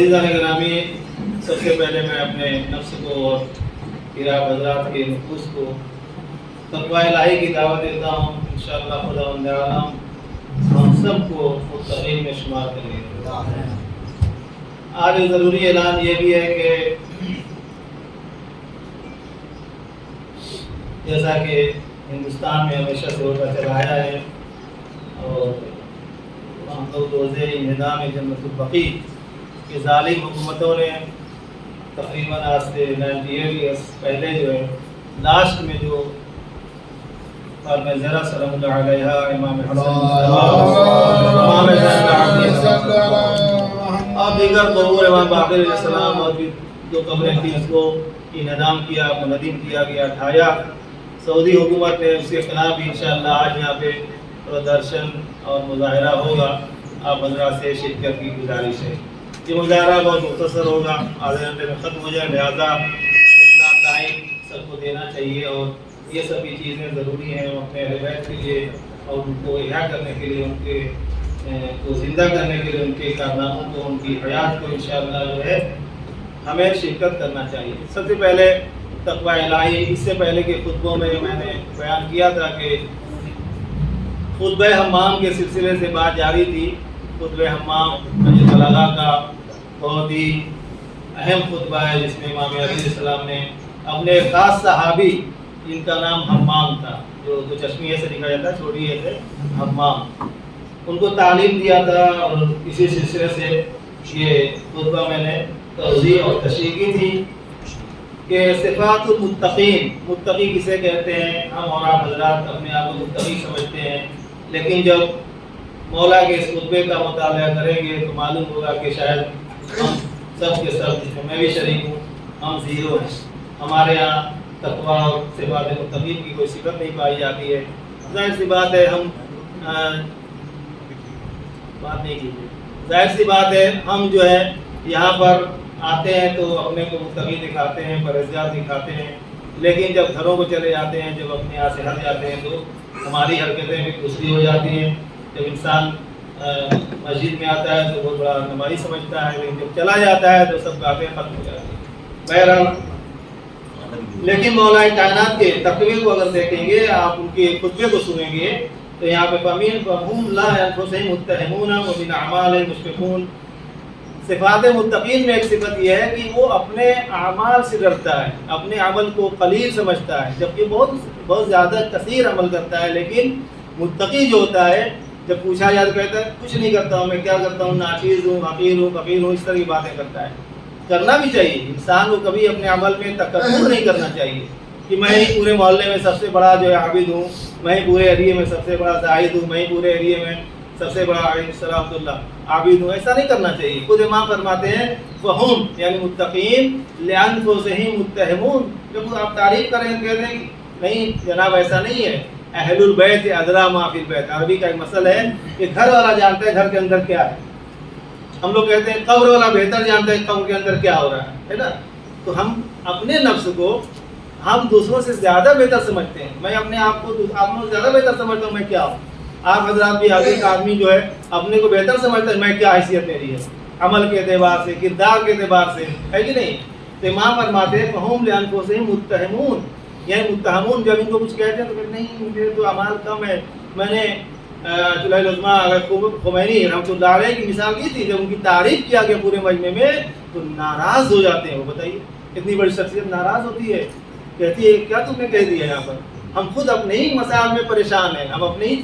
عزیزان گرامی، سب سے پہلے میں اپنے نفس کو اور پیرا حضرات کے نفوس کو تقوی الہی کی دعوت دیتا ہوں۔ انشاءاللہ خداوند عالم ہم سب کو متقین میں شمار کرے۔ آج ضروری اعلان یہ بھی ہے کہ جیسا کہ ہندوستان میں ہمیشہ سے ہوتا چلا آیا ہے اور ہم لوگ روزے انہدام جنت البقیع کہ ظالم حکومتوں نے تقریباً آج سے 98 ایئرس پہلے جو ہے لاسٹ میں جو زہرا سلام اللہ علیہ امام حسن امام اور دیگر قبور امام باقر علیہ السلام اور بھی جو قبریں تھیں اس کو انہدام کیا، منہدم کیا گیا، ٹھایا۔ سعودی حکومت نے اس کے خلاف بھی انشاءاللہ آج یہاں پہ پردرشن اور مظاہرہ ہوگا۔ آپ حضرات سے شرکت کی گزارش ہے۔ یہ مظاہرہ بہت مختصر ہوگا، آدھے گھنٹے میں ختم ہو جائے، لہٰذا اتنا ٹائم سب کو دینا چاہیے اور یہ سبھی چیزیں ضروری ہیں اپنے اہل بیت کے لیے اور ان کو احیا کرنے کے لیے، ان کے کو زندہ کرنے کے لیے، ان کے کارناموں کو، ان کی حیات کو انشاءاللہ جو ہے ہمیں شرکت کرنا چاہیے۔ سب سے پہلے تقوی الہی، اس سے پہلے کے خطبوں میں نے بیان کیا تھا کہ خطبہ حمام کے سلسلے سے بات جاری تھی۔ خطبہ حمام نہج البلاغہ کا بہت ہی اہم خطبہ ہے جس میں امام علیہ السلام نے اپنے خاص صحابی جن کا نام حمام تھا، جو چشمیہ سے لکھا جاتا ہے، چھوٹی ہے سے حمام، ان کو تعلیم دیا تھا اور اسی سلسلے سے یہ خطبہ میں نے توضیح اور تشریح کی تھی کہ صفات المتقین، متقی کسے کہتے ہیں؟ ہم اور آپ حضرات اپنے آپ کو متقی سمجھتے ہیں، لیکن جب مولا کے اس خطبے کا مطالعہ کریں گے تو معلوم ہوگا کہ شاید ہم سب کے سب، جس میں بھی شریک ہوں، ہم زیرو ہیں۔ ہمارے یہاں تقویٰ اور صفات متقین کی کوئی صفت نہیں پائی جاتی ہے۔ ظاہر سی بات ہے ہم جو ہے یہاں پر آتے ہیں تو اپنے کو متقی دکھاتے ہیں، پرہیزگار دکھاتے ہیں، لیکن جب گھروں کو چلے جاتے ہیں، جب اپنے یہاں سے ہٹ جاتے ہیں تو ہماری حرکتیں بھی دوسری ہو جاتی ہیں۔ جب انسان مسجد میں آتا ہے تو بہت بڑا نمازی سمجھتا ہے، لیکن جب چلا جاتا ہے تو سب باتیں ختم ہو جاتی ہیں۔ بہرحال لیکن مولا کائنات کے تقوی کو اگر دیکھیں گے، آپ ان کے خطبے کو سنیں گے تو یہاں پہ فَمِنْهُمْ لَا أَنفُسِهِمْ مُتَّهِمُونَ وَمِنْ أَعْمَالِهِمْ مُشْفِقُونَ۔ صفات متقین میں ایک صفت یہ ہے کہ وہ اپنے اعمال سے ڈرتا ہے، اپنے عمل کو قلیل سمجھتا ہے، جبکہ بہت زیادہ کثیر عمل کرتا ہے۔ لیکن متقی جو ہوتا ہے جب پوچھا جائے تو کہتا ہے کچھ نہیں کرتا ہوں، میں کیا کرتا ہوں، ناچیز ہوں، حقیر ہوں، فقیر ہوں، اس طرح کی باتیں کرتا ہے۔ کرنا بھی چاہیے، انسان کو کبھی اپنے عمل میں تکبر نہیں کرنا چاہیے کہ میں ہی پورے محلے میں سب سے بڑا جو ہے عابد ہوں، میں ہی پورے ایریے میں سب سے بڑا زاہد ہوں، میں ہی پورے ایریے میں سب سے بڑا صلاح اللہ عابد ہوں۔ ایسا نہیں کرنا چاہیے۔ خود امام فرماتے ہیں فہم یعنی متقین لأنفسہم متہمون، جب آپ تعریف کریں کہتے ہیں کہ نہیں جناب ایسا نہیں ہے، اہل البیت ادری ما فی البیت، عربی کا ایک مسئلہ ہے کہ گھر والا جانتا ہے گھر کے اندر کیا ہے۔ ہم لوگ کہتے ہیں قبر والا بہتر جانتا ہے قبر کے اندر کیا ہو رہا ہے نا؟ تو ہم اپنے نفس کو ہم دوسروں سے زیادہ بہتر سمجھتے ہیں۔ میں اپنے آپ کو آپ سے زیادہ بہتر سمجھتا ہوں میں کیا ہوں۔ آپ حضرات بھی آگے کا آدمی جو ہے اپنے کو بہتر سمجھتا ہے میں کیا حیثیت میری ہے، عمل کے اعتبار سے، کردار کے اعتبار سے، ہے کہ نہیں؟ تو امام فرماتے ہیں فہم لأنفسہم متہمون، یعنی متہمون جب ان کو کچھ کہتے ہیں تو کہتے نہیں مجھے تو اعمال کم ہے۔ میں نے چلہ العظمیٰ خمینی رحمۃ اللہ علیہ کی مثال دی تھی، جب ان کی تعریف کیا گیا پورے مجمع میں تو ناراض ہو جاتے ہیں۔ وہ بتائیے اتنی بڑی شخصیت ناراض ہوتی ہے، کہتی ہے کیا تم نے کہہ دیا یہاں پر، ہم خود اپنے ہی مسائل میں پریشان ہیں، ہم اپنے ہی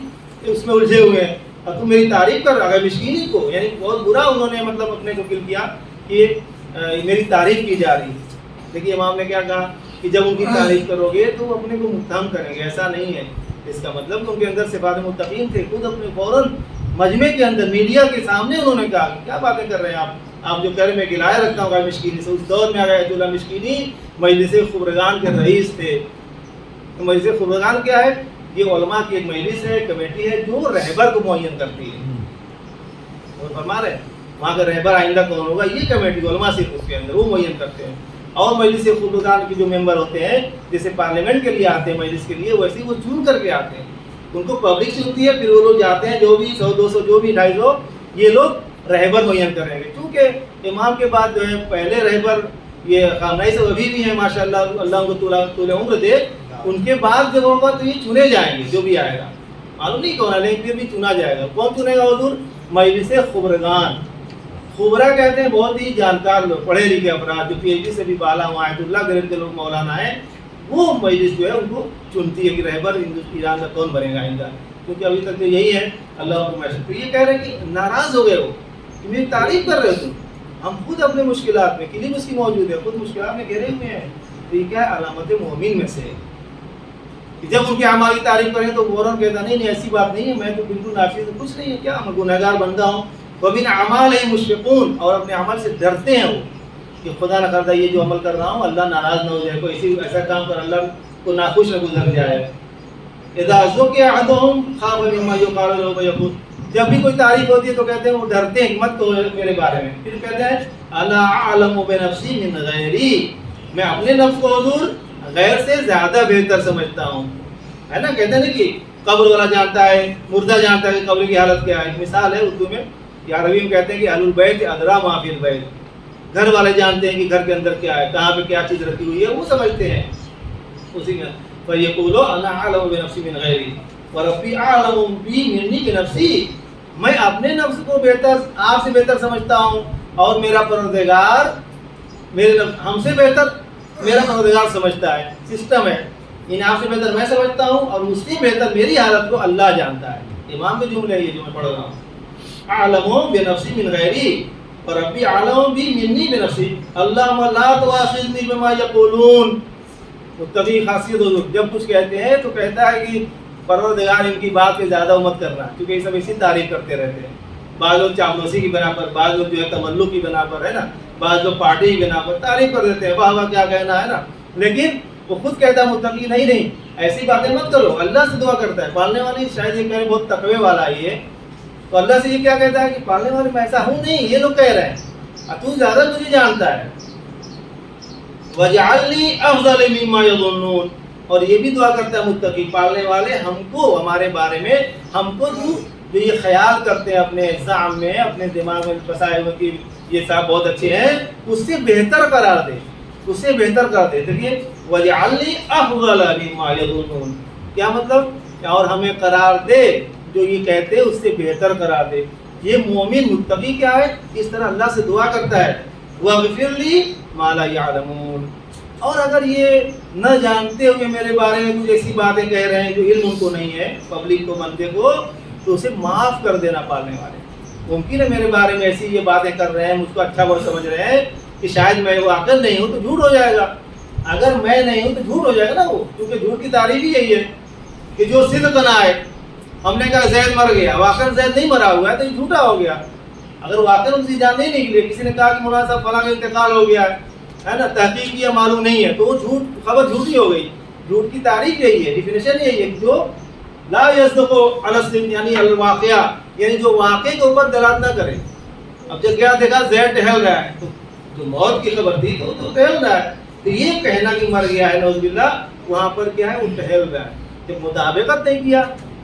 اس میں الجھے ہوئے ہیں اور تم میری تعریف کر رہا ہے۔ مسکینی کو یعنی بہت برا انہوں نے مطلب اپنے کو فیل کیا کہ میری تعریف کی جا رہی ہے۔ دیکھیے امام نے کیا کہا کہ جب ان کی تعریف کرو گے تو اپنے کو متہم کریں گے، ایسا نہیں ہے۔ اس کا مطلب ان کے اندر صفات متقین تھے۔ خود اپنے فوراً مجمع کے اندر میڈیا کے سامنے انہوں نے کہا کیا باتیں کر رہے ہیں آپ جو کہہ رہے ہیں میں گلائے رکھتا ہوں غیر مشکینی سے۔ اس دور میں آئیت اللہ مشکینی مجلس خبرگان کے رئیس تھے۔ تو مجلس خبرگان کیا ہے؟ یہ علماء کی ایک مجلس ہے، کمیٹی ہے جو رہبر کو معین کرتی ہے۔ اور فرما رہے ہیں وہاں کا رہبر آئندہ کون ہوگا، یہ کمیٹی علماء صرف اس کے اندر وہ معین کرتے ہیں۔ اور مجلس خبرگان کے جو ممبر ہوتے ہیں جیسے پارلیمنٹ کے لیے آتے ہیں مجلس کے لیے، ویسے ہی وہ چن کر کے آتے ہیں، ان کو پبلک چنتی ہے، پھر وہ لوگ جاتے ہیں جو بھی 100 200 جو بھی 250 یہ لوگ رہبر معین کریں گے، کیونکہ امام کے بعد جو ہے پہلے رہبر یہ خامنہ سے ابھی بھی ہیں ماشاءاللہ، اللہ ان کو طول عمر دے، ان کے بعد جب ہوگا تو یہ چنے جائیں گے، جو بھی آئے گا معلوم نہیں کون ہے لیکن پھر بھی چنا جائے گا۔ کون چنے گا حضور؟ مجلس خبرگان۔ خبرا کہتے ہیں بہت ہی جانکار لوگ، پڑھے لکھے افراد جو پی ایچ ڈی سے بھی بالا ہوا آیت اللہ گریڈ کے لوگ مولانا ہیں، وہ مجلس جو ہے ان کو چنتی ہے کہ رہبر ایران کا کون بنے گا آئندہ، کیونکہ ابھی تک تو یہی ہے اللہ کو محسوس۔ تو یہ کہہ رہے ہیں کہ ناراض ہو گئے ہو کہ میری تعریف کر رہے ہو تم، ہم خود اپنے مشکلات میں کلیم اس کی موجود ہے، خود مشکلات میں گھرے ہوئے ہیں۔ تو یہ کیا ہے؟ علامت مومن میں سے ہے کہ جب ان کے اعمال کی تعریف کریں تو فوراً کہتا نہیں نہیں ایسی بات نہیں ہے، میں تو بالکل ناقص کچھ نہیں ہے، کیا میں گنہگار بندہ ہوں۔ وَمِنْ أَعْمَالِهِمْ مُشْفِقُونَ، اور اپنے عمل سے ڈرتے ہیں وہ کہ خدا نہ کرتا یہ جو عمل کر رہا ہوں اللہ ناراض نہ ہو جائے، کوئی ایسا کام کر اللہ کو ناخوش نہ گزر جائے۔ اِذَا ذُكِرَ أَحَدُهُمْ خَافَ مِمَّا يُقَالُ لَهُ فَيَقُولُ، جب بھی کوئی تعریف ہوتی ہے تو کہتے ہیں وہ ڈرتے ہیں مت تو میرے بارے میں، پھر کہتے ہیں أَلَا أَعْلَمُ بِنَفْسِي مِنْ غَيْرِي، میں اپنے نفس کو حضور غیر سے زیادہ بہتر سمجھتا ہوں، ہے نا؟ کہتے ہیں نا کہ قبر والا جانتا ہے، مردہ جانتا ہے کہ قبر کی حالت کیا ہے۔ مثال ہے اردو میں یا عربی میں کہتے ہیں کہ اہل البیت ادری ما فی البیت، گھر والے جانتے ہیں کہ گھر کے اندر کیا ہے، کہاں پہ کیا چیز رکھی ہوئی ہے، وہ سمجھتے ہیں اسی میں۔ فَيَقُولُ أَنَا أَعْلَمُ بِنَفْسِي مِنْ غَيْرِي وَرَبِّي أَعْلَمُ بِي مِنِّي بِنَفْسِي، میں اپنے نفس کو بہتر آپ سے بہتر سمجھتا ہوں اور میرا پروردگار میرے ہم سے بہتر میرا پروردگار سمجھتا ہے۔ سسٹم ہے، یعنی آپ سے بہتر میں سمجھتا ہوں اور مجھ سے بہتر میری حالت کو اللہ جانتا ہے۔ امام کے جملے یہ جو میں پڑھ رہا ہوں، اعلم بنفسی من غیری وربی اعلم بی منی بنفسی اللہم لا تؤاخذنی بما یقولون۔ متقی خاصیت حضور جب کچھ کہتے ہیں تو کہتا ہے کہ پروردگار ان کی بات پہ زیادہ مت کرنا، کیونکہ یہ سب اسی تعریف کرتے رہتے ہیں۔ بعض لوگ چاپلوسی کی بنا پر، بعض لوگ جو ہے تملق کی بنا پر، ہے نا، بعض لوگ پارٹی کی بنا پر تعریف کر دیتے ہیں، واہ واہ کیا کہنا ہے نا، لیکن وہ خود کہتا ہے متقی نہیں نہیں ایسی باتیں مت کرو، اللہ سے دعا کرتا ہے۔ پالنے والی شاید یہ کہے بہت تقوی والا ہے یہ، تو اللہ سے یہ کیا کہتا ہے کہ پالنے والے میں ایسا ہوں نہیں، یہ لوگ کہہ رہے ہیں، تو زیادہ مجھے جانتا ہے۔ وَجَعَلْنِي أَفْضَلَ مِمَّا يَظُنُّونَ، اور یہ بھی دعا کرتا ہے متقی پالنے والے ہم کو، ہمارے بارے میں ہم کو جو یہ خیال کرتے ہیں اپنے ذہن میں، اپنے دماغ میں بسائے ہوئے کہ یہ صاحب بہت اچھے ہیں، اس سے بہتر قرار دے، اس سے بہتر کر دے۔ دیکھیے وَجَعَلْنِي أَفْضَلَ مِمَّا يَظُنُّونَ، کیا مطلب؟ اور ہمیں قرار دے جو یہ کہتے ہیں اس سے بہتر قرار دے۔ یہ مومن متقی کیا ہے؟ اس طرح اللہ سے دعا کرتا ہے وَاغْفِرْ لِي مَا لَا يَعْلَمُونَ، اور اگر یہ نہ جانتے ہوئے میرے بارے میں کچھ ایسی باتیں کہہ رہے ہیں جو علم ان کو نہیں ہے، پبلک کو، بندے کو، تو اسے معاف کر دینا پالنے والے۔ ممکن ہے میرے بارے میں ایسی یہ باتیں کر رہے ہیں، مجھ کو اچھا بہت سمجھ رہے ہیں کہ شاید میں وہ عقل نہیں ہوں تو جھوٹ ہو جائے گا، اگر میں نہیں ہوں تو جھوٹ ہو جائے گا نا وہ، کیونکہ جھوٹ کی تعریف ہی یہی ہے کہ جو صدق نہ آئے۔ ہم نے کہا زید مر گیا، واقعا زید نہیں مرا ہوا ہے تو یہ جھوٹا ہو گیا۔ اگر واقعا ان کی جان نہیں نکلی، کسی نے کہا کہ مولانا صاحب فلاں کا انتقال ہو گیا ہے نا، تحقیق کیا معلوم نہیں ہے، تو وہ جھوٹ، خبر جھوٹی ہو گئی۔ جھوٹ کی تعریف یہی ہے، ڈیفینیشن یہی ہے کہ جو لا یصدق علی الصدق یعنی الواقعہ، یعنی جو واقعے کے اوپر دلالت نہ کرے۔ اب جب کیا دیکھا زید ٹہل رہا ہے، تو جو موت کی خبر تھی تو ٹہل رہا ہے، تو یہ کہنا کہ مر گیا ہے نعوذ باللہ، وہاں پر کیا ہے وہ ٹہل رہا ہے۔ جب مطابقت نہیں کیا،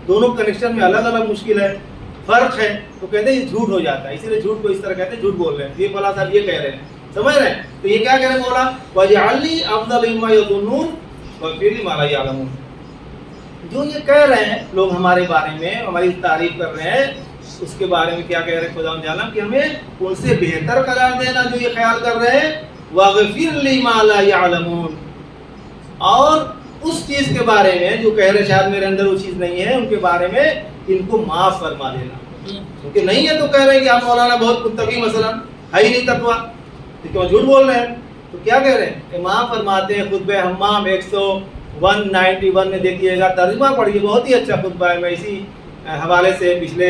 دونوں کنیکشن میں الگ الگ مشکل ہے، فرق ہے، تو کہتے ہیں یہ جھوٹ ہو جاتا ہے، اسی لیے جھوٹ کو اس طرح کہتے ہیں جھوٹ بول رہے ہیں، یہ فلاں صاحب یہ کہہ رہے ہیں، سمجھ رہے ہیں؟ تو یہ کیا کہہ رہے ہیں مولا وَجَعَلْنِي أَفْضَلَ مِمَّا يَظُنُّونَ وَاغْفِرْ لِي مَا لَا يَعْلَمُونَ۔ جو یہ کہہ رہے ہیں لوگ ہمارے بارے میں، ہماری تعریف کر رہے ہیں، اس کے بارے میں کیا کہہ رہے ہیں خدا جانا کہ ہمیں ان سے بہتر قرار دینا جو یہ خیال کر رہے ہیں، وَاغْفِرْ لِي مَا لَا يَعْلَمُونَ، اور اس چیز کے بارے میں جو کہہ رہے شاید میرے اندر وہ چیز نہیں ہے، ان کے بارے میں ان کو معاف فرما دینا، کیونکہ نہیں ہے تو کہہ رہے ہیں کہ آپ مولانا بہت متقی مثلا ہے ہی نہیں تقویٰ، تو کیوں جھوٹ بول رہے ہیں؟ تو کیا کہہ رہے ہیں؟ امام فرماتے ہیں خطبہ حمام 191 میں دیکھیے گا، ترجمہ پڑھیے، بہت ہی اچھا خطبہ ہے۔ میں اسی حوالے سے پچھلے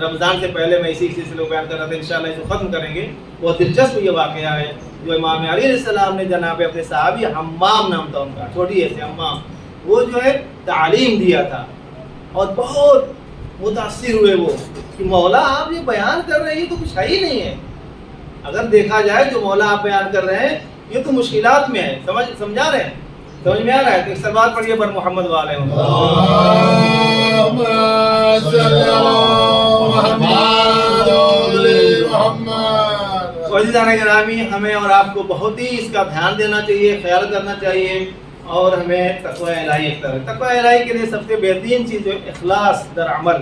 رمضان سے پہلے میں اسی سلسلے کو بیان کر رہا تھا، انشاءاللہ اس کو ختم کریں گے۔ بہت دلچسپ یہ واقعہ ہے جو امام علی علیہ السلام نے جناب اپنے صحابی حمام نام تھا ان کا، چھوٹی ایسے حمام، وہ جو ہے تعلیم دیا تھا اور بہت متاثر ہوئے وہ کہ مولا آپ یہ بیان کر رہے ہیں یہ تو کچھ ہے ہی نہیں ہے، اگر دیکھا جائے جو مولا آپ بیان کر رہے ہیں یہ تو مشکلات میں ہے، سمجھا رہے ہیں، سمجھ میں آ رہا ہے؟ تو ایک سلوات پڑھیے پر محمد والے اللهم صل على محمد عزیزان گرامی، ہمیں اور آپ کو بہت ہی اس کا دھیان دینا چاہیے، خیال کرنا چاہیے، اور ہمیں تقوی الہی اختیار ہے۔ تقوی الہی کے لیے سب سے بہترین چیز جو ہے اخلاص در عمل،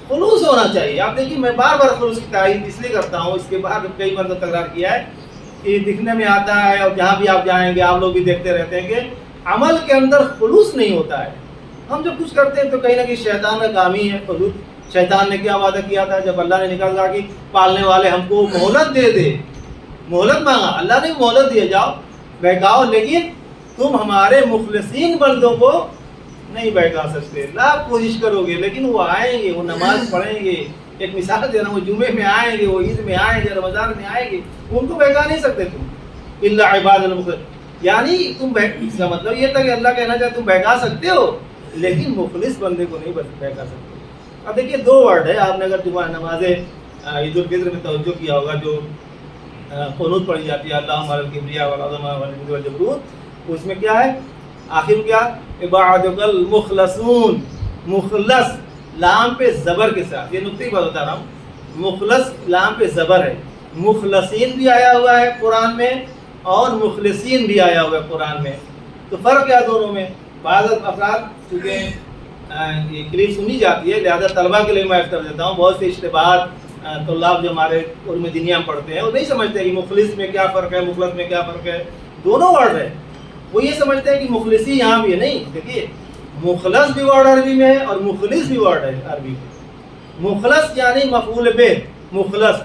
خلوص ہونا چاہیے۔ آپ دیکھیے میں بار بار خلوص کی تائید اس لیے کرتا ہوں، اس کے بعد کئی بار تکرار کیا ہے کہ دکھنے میں آتا ہے، اور جہاں بھی آپ جائیں گے آپ لوگ بھی دیکھتے رہتے ہیں کہ عمل کے اندر خلوص نہیں ہوتا ہے۔ ہم جب کچھ کرتے ہیں تو کہیں نہ کہیں شیطان کا کام ہی ہے خلوص۔ شیطان نے کیا وعدہ کیا تھا جب اللہ نے نکال کہا کہ پالنے والے ہم کو مہلت دے دے، مہلت مانگا، اللہ نے مہلت دیا، جاؤ بہکاؤ، لیکن تم ہمارے مخلصین بندوں کو نہیں بہکا سکتے۔ لاکھ کوشش کرو گے لیکن وہ آئیں گے، وہ نماز پڑھیں گے، ایک مثال دے رہا ہوں، وہ جمعے میں آئیں گے، وہ عید میں آئیں گے، رمضان میں آئیں گے، ان کو بہکا نہیں سکتے تم، الا عباد المخلص۔ یعنی تم اس کا مطلب یہ تھا کہ اللہ کہنا چاہے تم بہکا سکتے ہو لیکن مخلص بندے کو نہیں بہکا سکتے۔ اب دیکھیے دو ورڈ ہے، آپ نے اگر جمعہ نماز عید الفطر میں توجہ کیا ہوگا، جو قنوت پڑھی جاتی ہے اللہم علی الکبریاء والعظمہ والجود والجبروت، اس میں کیا ہے آخر کیا؟ عبادک المخلصون، مخلص لام پہ زبر کے ساتھ، یہ نقطے کی بات بتا رہا ہوں، مخلص لام پہ زبر ہے، مخلصین بھی آیا ہوا ہے قرآن میں اور مخلصین بھی آیا ہوا ہے قرآن میں، تو فرق کیا دونوں میں؟ بعض افراد چونکہ یہ کلپ سنی جاتی ہے لہذا طلبہ کے لیے میں کر دیتا ہوں، بہت سے اشتباہات طلاب جو ہمارے علم دنیا میں پڑھتے ہیں وہ نہیں سمجھتے کہ مخلص میں کیا فرق ہے، مخلص میں کیا فرق ہے، دونوں ورڈ ہے، وہ یہ سمجھتے ہیں کہ مخلصی یہاں بھی ہے، نہیں، دیکھیے مخلص بھی ورڈ عربی میں ہے اور مخلص بھی ورڈ ہے عربی میں۔ مخلص یعنی مفعول بہ، مخلص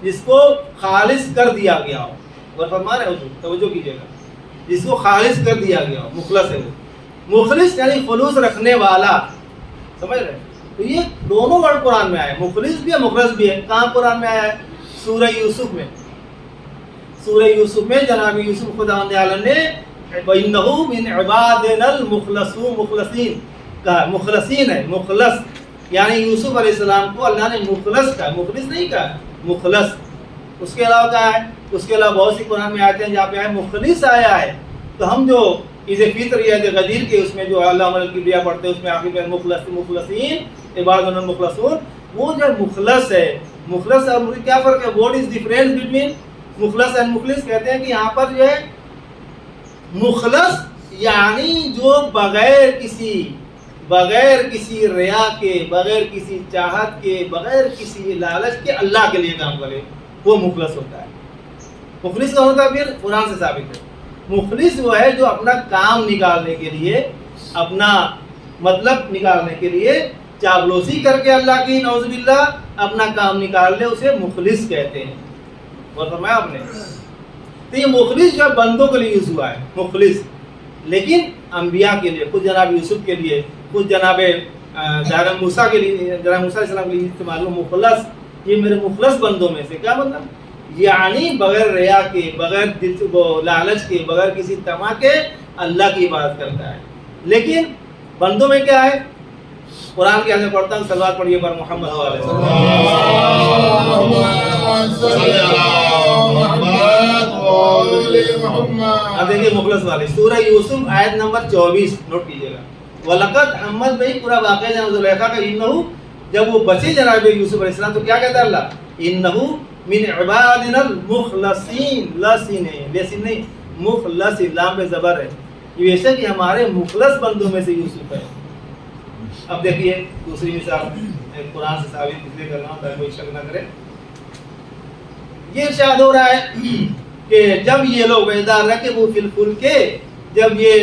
جس کو خالص کر دیا گیا ہو، اور فرمان ہے حضور توجہ کیجیے گا، جس کو خالص کر دیا گیا ہو مخلص ہے وہ۔ مخلص یعنی خلوص رکھنے والا، سمجھ رہے ہیں؟ تو یہ دونوں ورڈ قرآن میں آئے، مخلص بھی ہے مخلص بھی ہے۔ کہاں قرآن میں آیا ہے؟ سورہ یوسف میں، سورہ یوسف میں جناب یوسف خداوند عالم نے وَإِنَّهُ مِنْ عِبَادِنَا الْمُخْلَصُونَ، مخلصین کہا، مخلصین ہے، مخلص یعنی یوسف علیہ السلام کو اللہ نے مخلص کہا، مخلص نہیں کہا، مخلص۔ اس کے علاوہ کہا ہے، اس کے علاوہ بہت سی قرآن میں آتے ہیں جہاں پہ آئے مخلص آیا ہے، تو ہم جو عید فطر یا عید غدیر کے اس میں جو اللہ علیہ الکبریاء پڑھتے ہیں اس میں آخر میں مخلصین عبادنا المخلصون، وہ جو مخلص ہے، مخلص اور کیا فرق ہے؟ واٹ از ڈفرینس بٹوین مخلص اینڈ مخلص؟ کہتے ہیں کہ یہاں پر جو ہے مخلص یعنی جو بغیر کسی ریا کے، بغیر کسی چاہت کے، بغیر کسی لالچ کے اللہ کے لیے کام کرے، وہ مخلص ہوتا ہے۔ مخلص کا ہوتا ہے پھر قرآن سے ثابت ہے، مخلص وہ ہے جو اپنا کام نکالنے کے لیے، اپنا مطلب نکالنے کے لیے چاپلوسی کر کے اللہ کی نعوذ باللہ اپنا کام نکال لے، اسے مخلص کہتے ہیں۔ اور فرمایا آپ نے تو یہ مخلص جو بندوں کے لیے یوز ہوا ہے مخلص، لیکن انبیاء کے لیے، خود جناب یوسف کے لیے، خود جناب موسیٰ کے لیے، جناب موسیٰ علیہ السلام کے لیے استعمال ہوا مخلص، یہ میرے مخلص بندوں میں سے۔ کیا مطلب؟ یعنی بغیر ریا کے، بغیر لالچ کے، بغیر کسی طمع کے اللہ کی عبادت کرتا ہے۔ لیکن بندوں میں کیا ہے؟ قرآن کے آگے پڑھتا ہوں، صلوات پڑھیے پر محمد صلی اللہ علیہ وسلم۔ اب دیکھیے مخلص والے سورہ یوسف آیت نمبر 24 نوٹ کیجیے گا۔ وَلَقَدْ حَمَّلْ بِهِ، پورا واقعہ جناب زلیخا کا، انہو جب وہ بچے جناب یوسف علیہ السلام تو کیا کہتا ہے اللہ؟ انہو من عبادنا المخلصین، لسین نہیں، مخلص، لام پہ زبر ہے، یہ ایسا کہ ہمارے مخلص بندوں میں سے یوسف ہے۔ اب دیکھیے دوسری مثال قرآن سے ثابت اس لیے کر رہا ہوں تاکہ کوئی شک نہ کرے۔ یہ ارشاد ہو رہا ہے کہ جب یہ لوگ وَإِذَا رَكِبُوا فِي الْفُلْكِ، جب یہ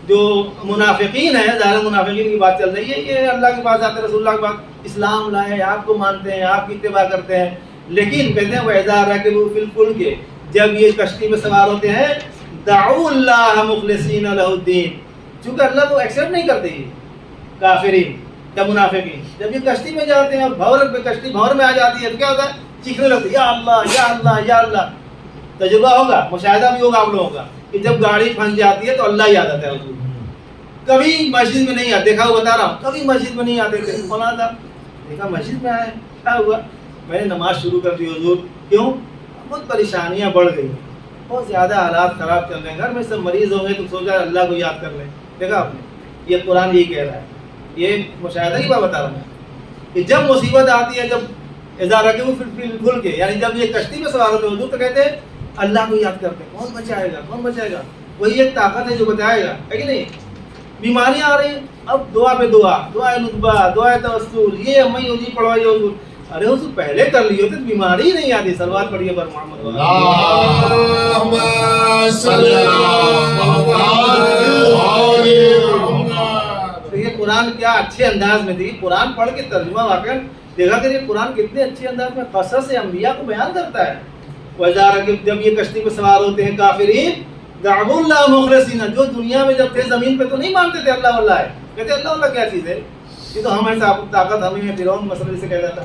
جو منافقین ہیں، ظاہر منافقین کی بات چل رہی ہے، یہ اللہ کے پاس آتے، رسول اللہ کے پاس اسلام لائے، آپ کو مانتے ہیں، آپ کی اتباع کرتے ہیں، لیکن کہتے ہیں وَإِذَا رَكِبُوا فِي الْفُلْكِ، جب یہ کشتی میں سوار ہوتے ہیں، دعوا اللہ مخلصین لہ الدین، چونکہ اللہ کو ایکسیپٹ نہیں کرتے یہ کافرین یا منافقین، جب یہ کشتی میں جاتے ہیں اور کشتی بھور میں آ جاتی ہے تو کیا ہوتا ہے؟ چیخنے لگتے ہیں یا اللہ یا اللہ یا اللہ۔ تجربہ ہوگا، مشاہدہ بھی ہوگا آپ لوگوں کا کہ جب گاڑی پھنس جاتی ہے تو اللہ یاد آتا ہے حضور۔ کبھی مسجد میں نہیں آتے، دیکھا وہ بتا رہا ہوں، کبھی مسجد میں نہیں آتے تھے، مولانا صاحب دیکھا مسجد میں آئے، کیا ہوا؟ میں نے نماز شروع کر دی حضور، کیوں؟ بہت پریشانیاں بڑھ گئی، بہت زیادہ حالات خراب چل رہے ہیں، گھر میں سب مریض ہوں گے تو سوچا اللہ کو یاد کر لیں۔ دیکھا آپ نے، یہ قرآن یہی کہہ رہا ہے، یہ مشاہدہ کی بات بتا رہا ہوں کہ جب مصیبت آتی ہے، جب اذا رکبوا فی الفلک، یعنی جب یہ کشتی میں سوار ہوتے حضور تو کہتے ہیں اللہ کو یاد کرتے ہیں، کون بچائے گا کون بچائے گا، وہی ایک طاقت ہے جو بچائے گا، ہے کہ نہیں؟ بیماریاں آ رہی ہیں، اب دعا پہ دعا، دعائے نطبہ، دعائے توسل، یہ امی ہوجی پڑھوائی حضور، ارے حضور پہلے کر لیے ہوتے تو بیماری ہی نہیں آتی. صلوات پڑھیے پر محمد اللہم صلی تو یہ قرآن کیا اچھے انداز میں تھی. قرآن پڑھ کے ترجمہ واقعا دیکھا کہ یہ قرآن کتنے اچھے انداز میں قصص انبیاء کو بیان کرتا ہے. وَإِذَا جب یہ کشتی پہ سوار ہوتے ہیں کافرین دعوا اللہ مخلصین، جو دنیا میں جب تھے زمین پہ تو نہیں مانتے تھے اللہ واللہ ہے، کہتے اللہ واللہ کیا چیز ہے، یہ تو ہمیں طاقت ہمیں ہے، فرعون مثلا سے کہتا تھا.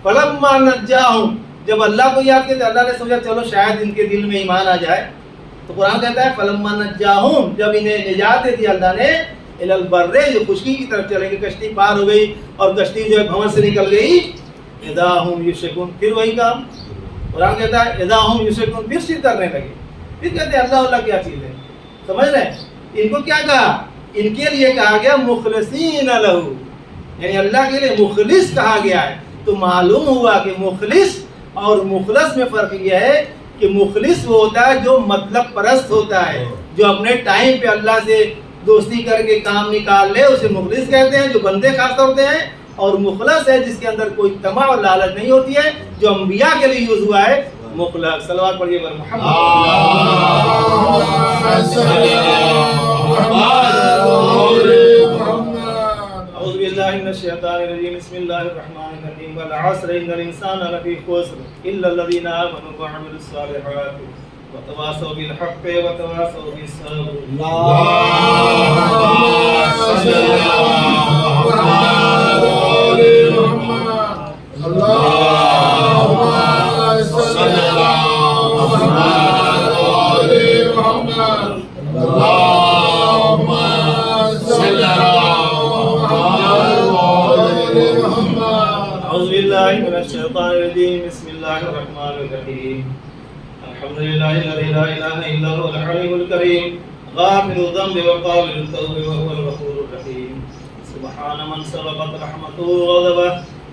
فَلَمَّا نَجَّاهُمْ جب اللہ کو یاد کیا تو اللہ نے سوچا چلو شاید ان کے دل میں ایمان آ جائے. تو قرآن کہتا ہے فَلَمَّا نَجَّاهُمْ جب انہیں نجات دے دی اللہ نے اِلَى الْبَرِّ جو خشکی کی طرف چلے گی، کشتی پار ہو گئی اور کشتی جو ہے بھنور سے نکل گئی، اِذَا هُمْ يُشْرِكُونَ پھر وہی کام. قرآن کہتا ہے اِذَا هُمْ يُشْرِكُونَ پھر شرک کرنے لگے، پھر کہتے ہیں اللہ اللہ کیا چیز ہے. سمجھ رہے ہیں ان کو کیا کہا؟ ان کے لیے کہا گیا مخلصین لہو، یعنی اللہ کے لیے مخلص کہا گیا ہے. تو معلوم ہوا کہ مخلص اور مخلص میں فرق یہ ہے کہ مخلص وہ ہوتا ہے جو مطلب پرست ہوتا ہے، جو اپنے ٹائم پہ اللہ سے دوستی کر کے کام نکال لے، اسے مخلص کہتے ہیں جو بندے خاص طور پہ ہیں. اور مخلص ہے جس کے اندر کوئی طمع اور لالچ نہیں ہوتی ہے، جو انبیاء کے لیے یوز ہوا ہے مخلص. صلوات پڑھیے بر محمد. اعوذ باللہ من الشیطان الرجیم بسم اللہ الرحمن الرحیم والعصر ان الانسان لفی خسر الا الذین آمنوا وعملوا الصالحات وتواصوا بالحق وتواصوا بالصبر. اعوذ باللہ من الشیطان الرجیم بسم اللہ الرحمن الرحیم الحمد للہ الذی لا الہ الا هو الحلیم الکریم غافر الذنب وقابل التوب وهو الغفور الرحیم. سبحان من سبقت رحمته غضبه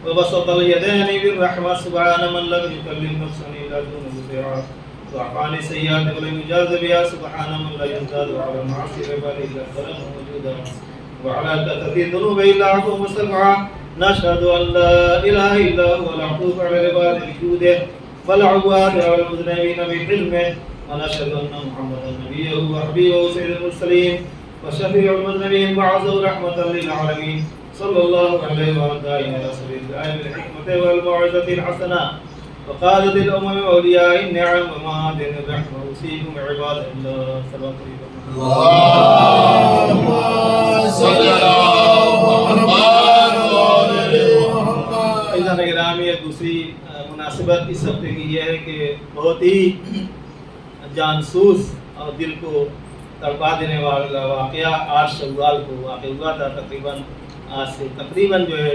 وبسط اليدين بالرحمة سبحان من لم يكلم نفسا إلا دون مسرعة وعفان السيئات ولم يجاز بها سبحان من لا يزداد على المعاصي بل إلا الظلم موجودا وعلى كثرة الذنوب إلا عفو مستغفرا. نشهد أن لا إله إلا هو العطوف على العباد بجوده والعباد على المذنبين بحلمه ونشهد أن محمدا نبيه وحبيبه سيد المرسلين وشفيع المذنبين وعزه رحمة للعالمين صلى الله عليه وعلى آله وصحبه الداعين بالحكمة والموعظة الحسنة وقادة الأمم وأولياء النعم ومعادن الرحمة أوصيكم عباد الله. صلوات اللہم صلی اللہ گرامی. ایک دوسری مناسبت اس ہفتے کی یہ ہے کہ بہت ہی جانسوس اور دل کو تڑپا دینے والا واقعہ 8 شوال کو واقع ہوا تھا. تقریباً آج سے تقریباً جو ہے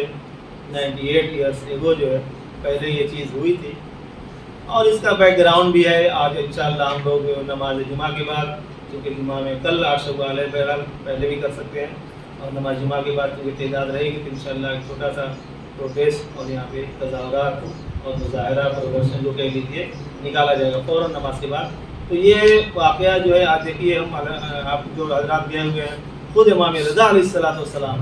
98 ایئرس ایگو جو ہے پہلے یہ چیز ہوئی تھی. اور اس کا بیک گراؤنڈ بھی ہے. آج انشاءاللہ ہم لوگ نماز جمعہ کے بعد، کیونکہ جمعہ میں کل 8 شوال ہے، بہرحال پہلے بھی کر سکتے ہیں، اور نماز جمعہ کے بعد کیونکہ تعداد رہے گی تو انشاءاللہ ایک چھوٹا سا پروٹیسٹ اور یہاں پہ تظاہرات اور مظاہرہ پروڈکشن جو کہہ لیجیے نکالا جائے گا فوراً نماز کے بعد. تو یہ واقعہ جو ہے آج دیکھیے ہم آپ جو حضرات گئے ہوئے ہیں خود امام رضا علیہ الصلوۃ والسلام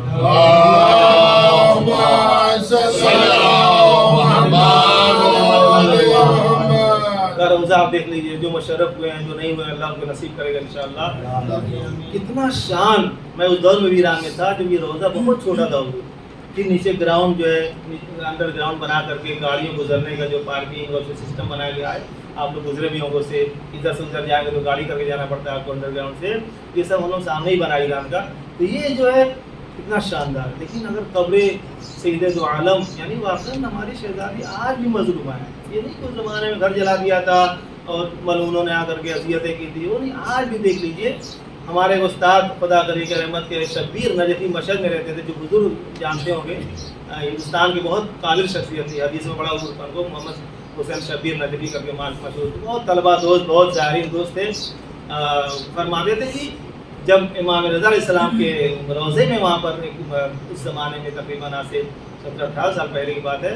کا روزہ آپ دیکھ لیجیے. جو مشرف ہوئے ہیں جو نہیں ہوئے اللہ ان کو نصیب کرے گا انشاءاللہ. کتنا شان. میں اس دور میں ویران میں تھا جب یہ روزہ بہت چھوٹا تھا. پھر نیچے گراؤنڈ جو ہے انڈر گراؤنڈ بنا کر کے گاڑیوں گزرنے کا جو پارکنگ اور جو سسٹم بنایا گیا ہے، آپ لوگ گزرے بھی ہوں گے، سے ادھر سے ادھر جائیں گے تو گاڑی کر کے جانا پڑتا ہے آپ کو انڈر گراؤنڈ سے. یہ سب ہم لوگ سامنے ہی بنایا ایران کا. تو یہ جو ہے کتنا شاندار. لیکن اگر قبر سید دو عالم یعنی واقعاً ہماری شہزادی آج بھی مظلومہ ہے. یہ نہیں کہ اس زمانے میں گھر جلا دیا تھا اور ملعونوں نے آ کر کے اذیتیں کی تھی، وہ نہیں. آج بھی دیکھ لیجیے ہمارے استاد خدا کرے کے رحمت کے شبیر نجفی مشہد میں رہتے تھے، جو بزرگ جانتے ہوں گے، ہندوستان کی بہت قابل شخصیت تھی. حدیث میں بڑا ان کو محمد حسین شبیر نجفی کر کے مشہور تھے. بہت طلبہ دوست، بہت زائرین دوست تھے. فرماتے تھے کہ جب امام رضا علیہ السلام کے روضے میں وہاں پر اس زمانے میں تقریباً آج سے 17-18 سال پہلے کی بات ہے،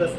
10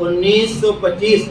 1925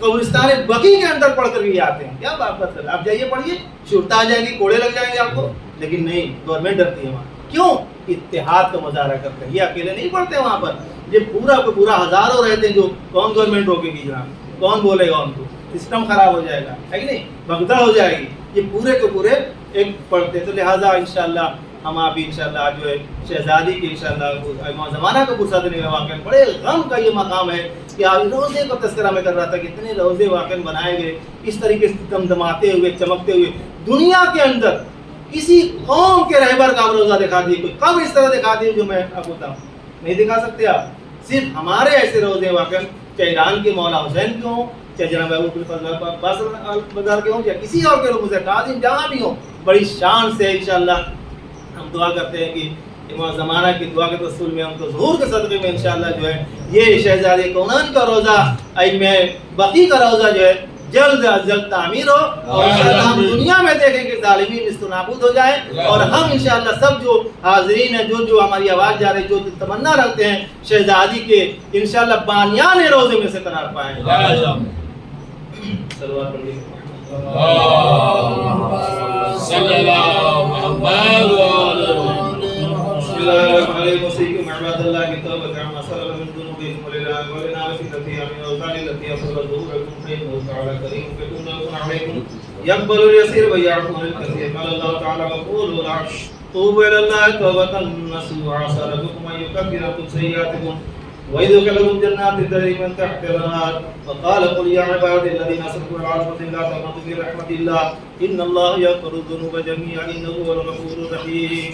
قبرستان بقی کے اندر پڑھ کر بھی آتے ہیں. کیا بات کر رہے ہیں آپ؟ جائیے پڑھیے، شرطا آ جائے گی، کوڑے لگ جائیں گے آپ کو. لیکن نہیں، گورنمنٹ ڈرتی ہے وہاں. کیوں؟ اتحاد کا مظاہرہ کرتے ہیں. یہ اکیلے نہیں پڑھتے وہاں پر، یہ پورا کا پورا ہزاروں رہتے ہیں. جو کون گورنمنٹ روکے گی جناب؟ کون بولے گا ان کو؟ سسٹم خراب ہو جائے گا، ہے کہ نہیں؟ بھگدڑ ہو جائے گی. یہ پورے کے پورے ایک پڑھتے. تو لہٰذا انشاءاللہ ہم آپ انشاءاللہ جو ہے شہزادی کی انشاءاللہ امام زمانہ کا فرصت نہیں رہا. واقعہ بڑے غم کا یہ مقام ہے کہ آج روزے کا تذکرہ میں کر رہا تھا کہ اتنے روزے واقعہ بنائے گئے اس طریقے سے دمدماتے ہوئے، چمکتے ہوئے. دنیا کے اندر کسی قوم کے رہبر کا روزہ دکھا دیے، کوئی کب اس طرح دکھا دیے جو میں آپ کو بتاؤں؟ نہیں دکھا سکتے آپ. صرف ہمارے ایسے روزے واقعہ، چاہے ایران کے مولا حسین کے ہوں، چاہے جناب بازار کے ہوں، یا کسی اور کے روزے کاظم جہاں بھی ہوں، بڑی شان سے انشاءاللہ ہم دعا کرتے ہیں کہ امام زمانہ کی دعا کے رسول میں ہم تو ظہور کے صدقے میں انشاءاللہ جو ہے یہ شہزادے کونان کا روزہ، ایم بقی کا روزہ جو ہے جلد از جلد تعمیر ہو، اور انشاءاللہ ہم دنیا میں دیکھیں کہ ظالمین نیست و نابود ہو جائے، اور ہم انشاءاللہ سب جو حاضرین ہیں، جو ہماری آواز جا رہے، جو تمنا رکھتے ہیں شہزادی کے، انشاءاللہ بانیان روزے میں سے قرار پائیں. صلوات پڑھیے. صلی اللہ محمد بسم الله الرحمن الرحيم. وصيكم عباد الله بالتوبة عما سلف من ذنوبكم ولنا وسيلتي من الأوزان التي أصلت ظهوركم فإنه تعالى كريم فيكون يكون عليكم يقبل اليسير ويعفو عن الكثير. قال الله تعالى وقولوا العرش توبوا إلى الله توبة نصوحا عسى ربكم أن يكفر عنكم سيئاتكم ويدخلكم جنات تجري من تحتها الأنهار. وقال قل يا عبادي الذين أسرفوا على أنفسهم لا تقنطوا من رحمة الله إن الله يغفر الذنوب جميعا إنه هو الغفور الرحيم.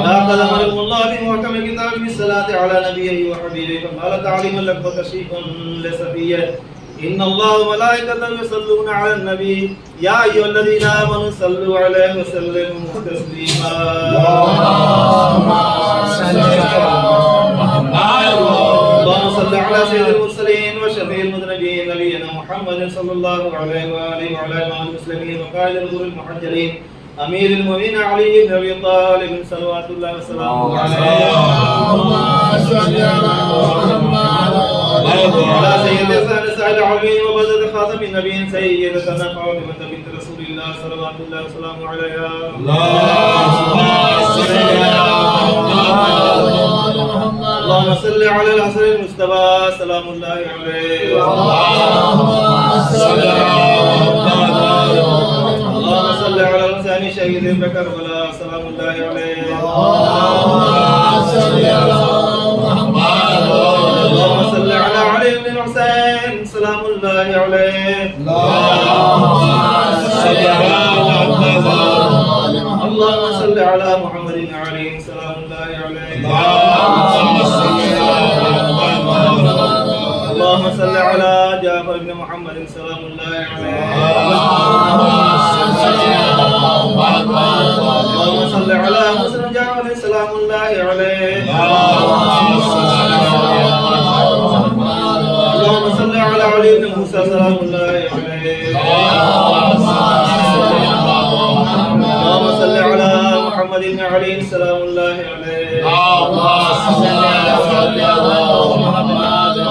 لقد أمركم الله بمحكم الكتاب بالصلاة على نبيه وحبيبه فقال تعليما لكم وتشريفا لسفيه إن الله وملائكته يصلون على النبي يا أيها الذين آمنوا صلوا عليه وسلموا تسليما. اللهم صل على سيد المرسلين وشفيع المذنبين نبينا محمد صلى الله عليه وآله وعلى آله المسلمين وقائد الغر المحجلين أمير المؤمنين علي بن أبي طالب صلوات الله وسلامه عليه. على سيد سائر العالمين وبلد خاتم النبيين سيدتنا فاطمة بنت رسول الله صلوات الله وسلامه عليها. اللهم صل على الحسن المصطفى سلام الله عليه. اللهم صل على الحسين شهيد بكربلاء سلام الله عليه. اللهم صل على علي بن الحسين سلام الله عليه. اللهم صل على محمد عليه سلام الله عليه. اللهم صل على جعفر بن محمد سلام الله عليه. اللهم صل على مسلم جعفر سلام الله عليه. اللهم صل على علي بن موسى سلام الله عليه. اللهم صل على محمد بن علي سلام الله عليه.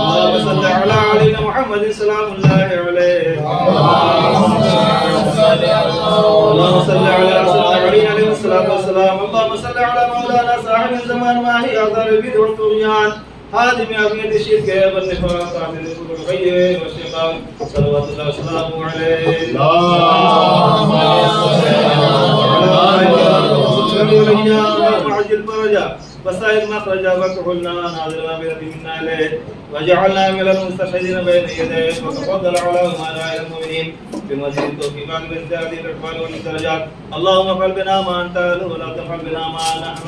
اللهم صل على علي بن محمد سلام الله عليه. اللهم صل على سيدنا علي عليه الصلاة والسلام. اللهم صل على مولانا صاحب الزمان ماهي أثر البدع والطغيان هادم أبيض الشرك والنفاق قاتل الغي والشقاق صلوات الله وسلامه عليه. وعجل فرجا وسائل مخرجا وكحلنا ناظرنا بيد منا إليه وجعلنا من المستشهدين بين يديه وتفضل على أمناء المؤمنين بمزيد التوفيقات والازدياد الإقبال والدرجات. اللهم افعل بنا ما أنت أهله ولا تفعل بنا ما نحن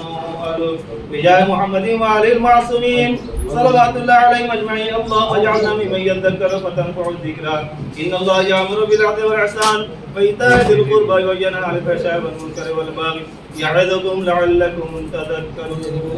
أهله بجاه محمد وآله المعصومين صلوات الله عليهم أجمعين. اللهم اجعلنا ممن يذكر فتنفع الذكرى. إن الله يأمر بالعدل والإحسان وإيتاء ذي القربى وينهى عن الفحشاء والمنكر والبغي يعظكم لعلكم تذكرون.